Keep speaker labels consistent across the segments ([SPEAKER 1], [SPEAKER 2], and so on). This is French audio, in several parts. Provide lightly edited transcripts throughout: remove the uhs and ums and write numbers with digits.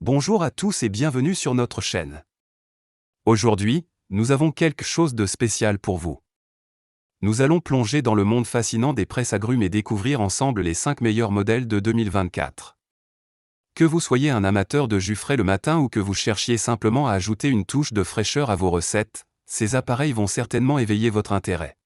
[SPEAKER 1] Bonjour à tous et bienvenue sur notre chaîne. Aujourd'hui, nous avons quelque chose de spécial pour vous. Nous allons plonger dans le monde fascinant des presses-agrumes et découvrir ensemble les 5 meilleurs modèles de 2024. Que vous soyez un amateur de jus frais le matin ou que vous cherchiez simplement à ajouter une touche de fraîcheur à vos recettes, ces appareils vont certainement éveiller votre intérêt.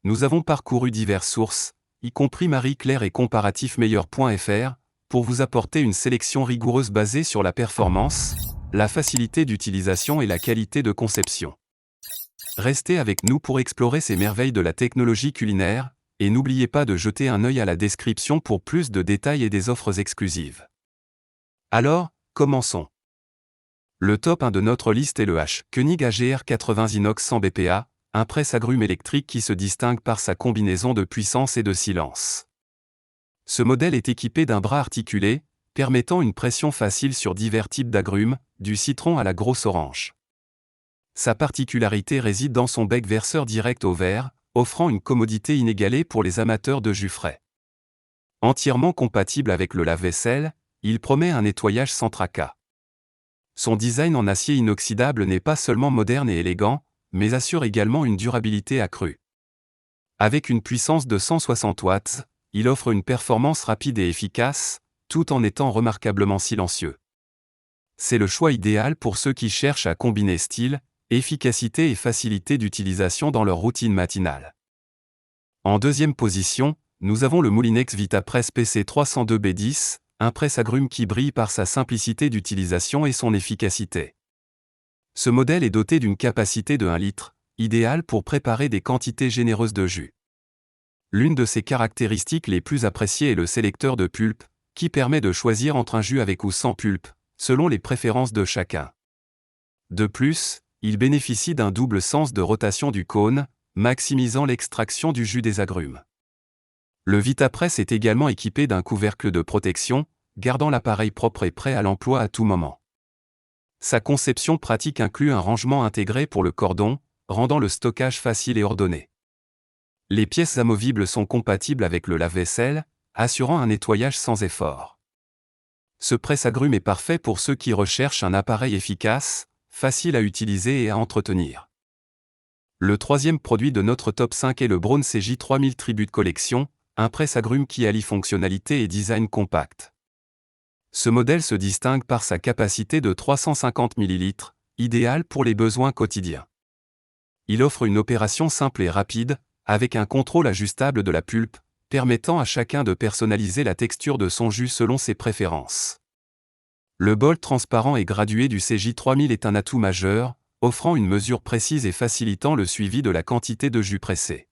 [SPEAKER 1] Nous avons parcouru diverses sources, y compris Marie-Claire et comparatifmeilleur.fr, pour vous apporter une sélection rigoureuse basée sur la performance, la facilité d'utilisation et la qualité de conception. Restez avec nous pour explorer ces merveilles de la technologie culinaire, et n'oubliez pas de jeter un œil à la description pour plus de détails et des offres exclusives. Alors, commençons. Le top 1 de notre liste est le H. Koenig AGR 80 inox 100 BPA, un presse-agrumes électrique qui se distingue par sa combinaison de puissance et de silence. Ce modèle est équipé d'un bras articulé, permettant une pression facile sur divers types d'agrumes, du citron à la grosse orange. Sa particularité réside dans son bec verseur direct au verre, offrant une commodité inégalée pour les amateurs de jus frais. Entièrement compatible avec le lave-vaisselle, il promet un nettoyage sans tracas. Son design en acier inoxydable n'est pas seulement moderne et élégant, mais assure également une durabilité accrue. Avec une puissance de 160 watts, il offre une performance rapide et efficace, tout en étant remarquablement silencieux. C'est le choix idéal pour ceux qui cherchent à combiner style, efficacité et facilité d'utilisation dans leur routine matinale. En deuxième position, nous avons le Moulinex VitaPress PC 302B10, un presse-agrumes qui brille par sa simplicité d'utilisation et son efficacité. Ce modèle est doté d'une capacité de 1 litre, idéal pour préparer des quantités généreuses de jus. L'une de ses caractéristiques les plus appréciées est le sélecteur de pulpe, qui permet de choisir entre un jus avec ou sans pulpe, selon les préférences de chacun. De plus, il bénéficie d'un double sens de rotation du cône, maximisant l'extraction du jus des agrumes. Le VitaPress est également équipé d'un couvercle de protection, gardant l'appareil propre et prêt à l'emploi à tout moment. Sa conception pratique inclut un rangement intégré pour le cordon, rendant le stockage facile et ordonné. Les pièces amovibles sont compatibles avec le lave-vaisselle, assurant un nettoyage sans effort. Ce presse-agrumes est parfait pour ceux qui recherchent un appareil efficace, facile à utiliser et à entretenir. Le troisième produit de notre top 5 est le Braun CJ3000 Tribute Collection, un presse-agrumes qui allie fonctionnalité et design compact. Ce modèle se distingue par sa capacité de 350 ml, idéale pour les besoins quotidiens. Il offre une opération simple et rapide, avec un contrôle ajustable de la pulpe, permettant à chacun de personnaliser la texture de son jus selon ses préférences. Le bol transparent et gradué du CJ3000 est un atout majeur, offrant une mesure précise et facilitant le suivi de la quantité de jus pressé.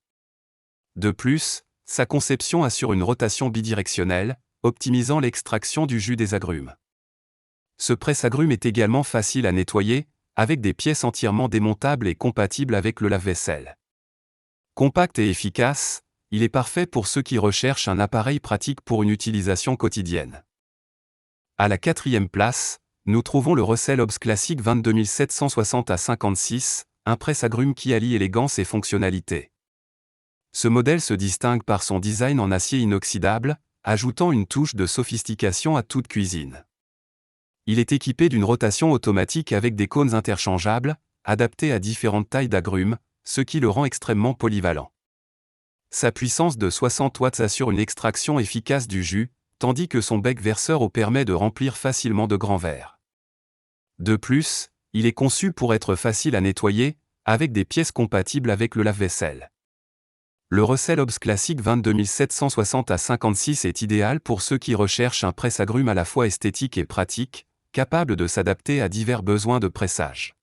[SPEAKER 1] De plus, sa conception assure une rotation bidirectionnelle, optimisant l'extraction du jus des agrumes. Ce presse-agrumes est également facile à nettoyer, avec des pièces entièrement démontables et compatibles avec le lave-vaisselle. Compact et efficace, il est parfait pour ceux qui recherchent un appareil pratique pour une utilisation quotidienne. À la 4e place, nous trouvons le Russell Hobbs Classic 22760 à 56, un presse-agrumes qui allie élégance et fonctionnalité. Ce modèle se distingue par son design en acier inoxydable, ajoutant une touche de sophistication à toute cuisine. Il est équipé d'une rotation automatique avec des cônes interchangeables, adaptés à différentes tailles d'agrumes, ce qui le rend extrêmement polyvalent. Sa puissance de 60 watts assure une extraction efficace du jus, tandis que son bec verseur eau permet de remplir facilement de grands verres. De plus, il est conçu pour être facile à nettoyer, avec des pièces compatibles avec le lave-vaisselle. Le Russell Hobbs Classic 22760 à 56 est idéal pour ceux qui recherchent un presse-agrumes à la fois esthétique et pratique, capable de s'adapter à divers besoins de pressage.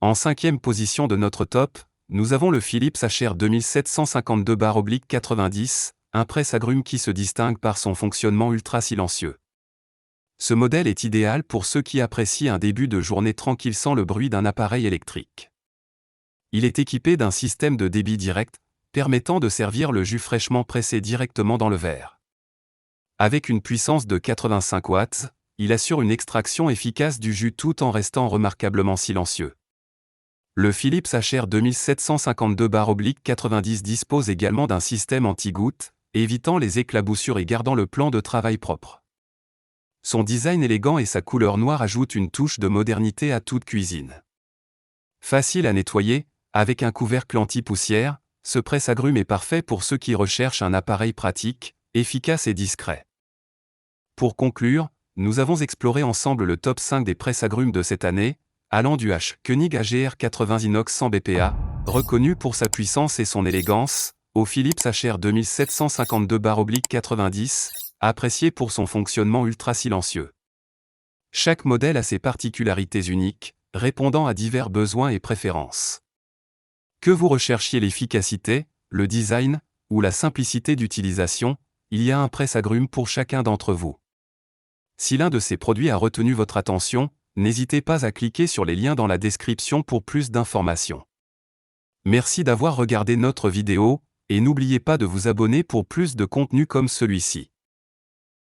[SPEAKER 1] En 5e position de notre top, nous avons le Philips HR 2752/90, un presse-agrumes qui se distingue par son fonctionnement ultra silencieux. Ce modèle est idéal pour ceux qui apprécient un début de journée tranquille sans le bruit d'un appareil électrique. Il est équipé d'un système de débit direct, permettant de servir le jus fraîchement pressé directement dans le verre. Avec une puissance de 85 watts, il assure une extraction efficace du jus tout en restant remarquablement silencieux. Le Philips HR 2752/90 dispose également d'un système anti-gouttes, évitant les éclaboussures et gardant le plan de travail propre. Son design élégant et sa couleur noire ajoutent une touche de modernité à toute cuisine. Facile à nettoyer, avec un couvercle anti-poussière, ce presse-agrumes est parfait pour ceux qui recherchent un appareil pratique, efficace et discret. Pour conclure, nous avons exploré ensemble le top 5 des presse-agrumes de cette année, allant du H. Koenig AGR 80 inox 100 BPA, reconnu pour sa puissance et son élégance, au Philips HR 2752/90, apprécié pour son fonctionnement ultra silencieux. Chaque modèle a ses particularités uniques, répondant à divers besoins et préférences. Que vous recherchiez l'efficacité, le design, ou la simplicité d'utilisation, il y a un presse-agrumes pour chacun d'entre vous. Si l'un de ces produits a retenu votre attention, n'hésitez pas à cliquer sur les liens dans la description pour plus d'informations. Merci d'avoir regardé notre vidéo, et n'oubliez pas de vous abonner pour plus de contenu comme celui-ci.